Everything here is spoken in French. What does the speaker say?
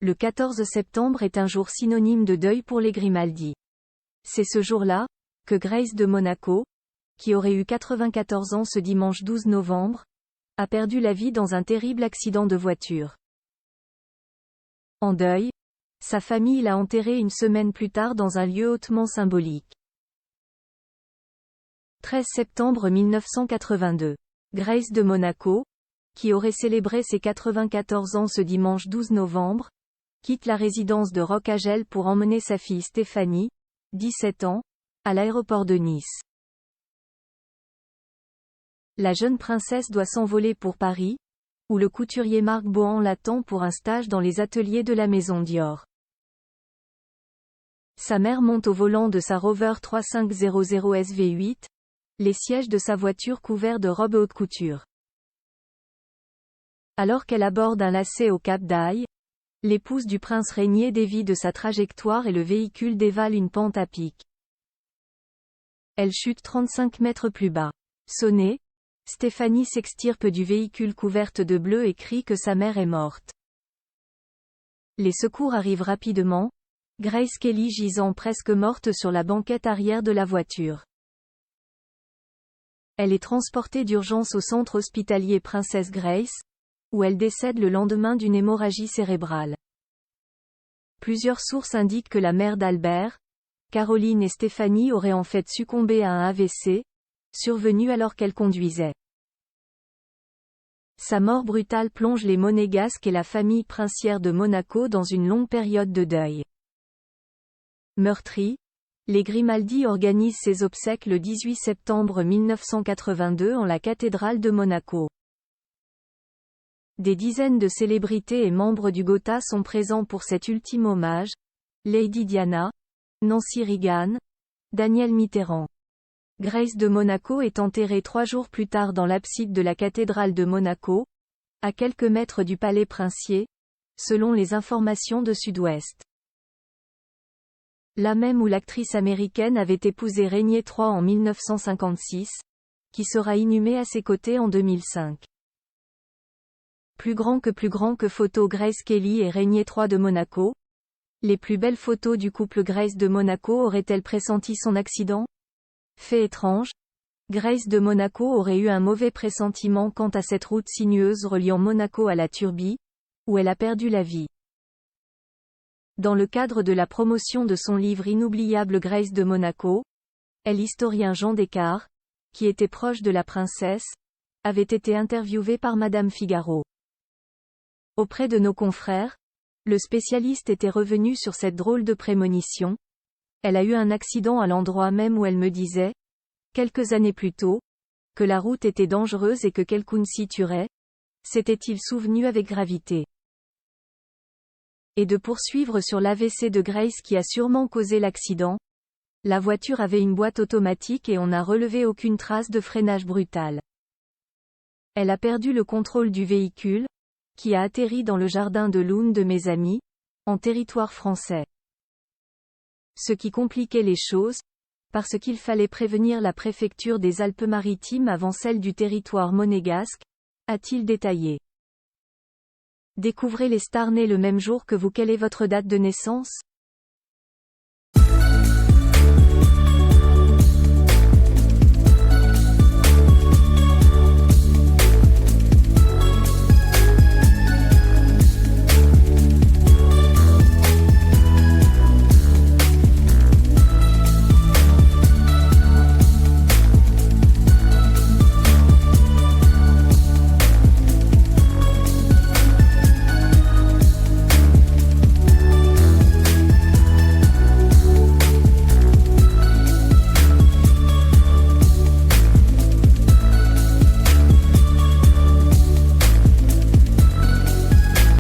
Le 14 septembre est un jour synonyme de deuil pour les Grimaldi. C'est ce jour-là que Grace de Monaco, qui aurait eu 94 ans ce dimanche 12 novembre, a perdu la vie dans un terrible accident de voiture. En deuil, sa famille l'a enterrée une semaine plus tard dans un lieu hautement symbolique. 13 septembre 1982. Grace de Monaco, qui aurait célébré ses 94 ans ce dimanche 12 novembre, quitte la résidence de Roccagel pour emmener sa fille Stéphanie, 17 ans, à l'aéroport de Nice. La jeune princesse doit s'envoler pour Paris, où le couturier Marc Bohan l'attend pour un stage dans les ateliers de la maison Dior. Sa mère monte au volant de sa Rover 3500 SV8, les sièges de sa voiture couverts de robes haute couture. Alors qu'elle aborde un lacet au Cap d'Aille, l'épouse du prince Régnier dévie de sa trajectoire et le véhicule dévale une pente à pic. Elle chute 35 mètres plus bas. Sonnée, Stéphanie s'extirpe du véhicule couverte de bleu et crie que sa mère est morte. Les secours arrivent rapidement, Grace Kelly gisant presque morte sur la banquette arrière de la voiture. Elle est transportée d'urgence au centre hospitalier Princesse Grace, où elle décède le lendemain d'une hémorragie cérébrale. Plusieurs sources indiquent que la mère d'Albert, Caroline et Stéphanie auraient en fait succombé à un AVC, survenu alors qu'elle conduisait. Sa mort brutale plonge les Monégasques et la famille princière de Monaco dans une longue période de deuil. Meurtrie, les Grimaldi organisent ses obsèques le 18 septembre 1982 en la cathédrale de Monaco. Des dizaines de célébrités et membres du Gotha sont présents pour cet ultime hommage, Lady Diana, Nancy Reagan, Daniel Mitterrand. Grace de Monaco est enterrée 3 jours plus tard dans l'abside de la cathédrale de Monaco, à quelques mètres du palais princier, selon les informations de Sud-Ouest. Là même où l'actrice américaine avait épousé Régnier III en 1956, qui sera inhumé à ses côtés en 2005. Plus grand que photo Grace Kelly et Régnier III de Monaco. Les plus belles photos du couple Grace de Monaco auraient-elles pressenti son accident? Fait étrange, Grace de Monaco aurait eu un mauvais pressentiment quant à cette route sinueuse reliant Monaco à la Turbie, où elle a perdu la vie. Dans le cadre de la promotion de son livre Inoubliable Grace de Monaco, l'historien Jean Descartes, qui était proche de la princesse, avait été interviewé par Madame Figaro. Auprès de nos confrères, le spécialiste était revenu sur cette drôle de prémonition. Elle a eu un accident à l'endroit même où elle me disait, quelques années plus tôt, que la route était dangereuse et que quelqu'un s'y tuerait. S'était-il souvenu avec gravité. Et de poursuivre sur l'AVC de Grace qui a sûrement causé l'accident. La voiture avait une boîte automatique et on n'a relevé aucune trace de freinage brutal. Elle a perdu le contrôle du véhicule, qui a atterri dans le jardin de l'une de mes amies, en territoire français. Ce qui compliquait les choses, parce qu'il fallait prévenir la préfecture des Alpes-Maritimes avant celle du territoire monégasque, a-t-il détaillé. Découvrez les stars nés le même jour que vous. Quelle est votre date de naissance?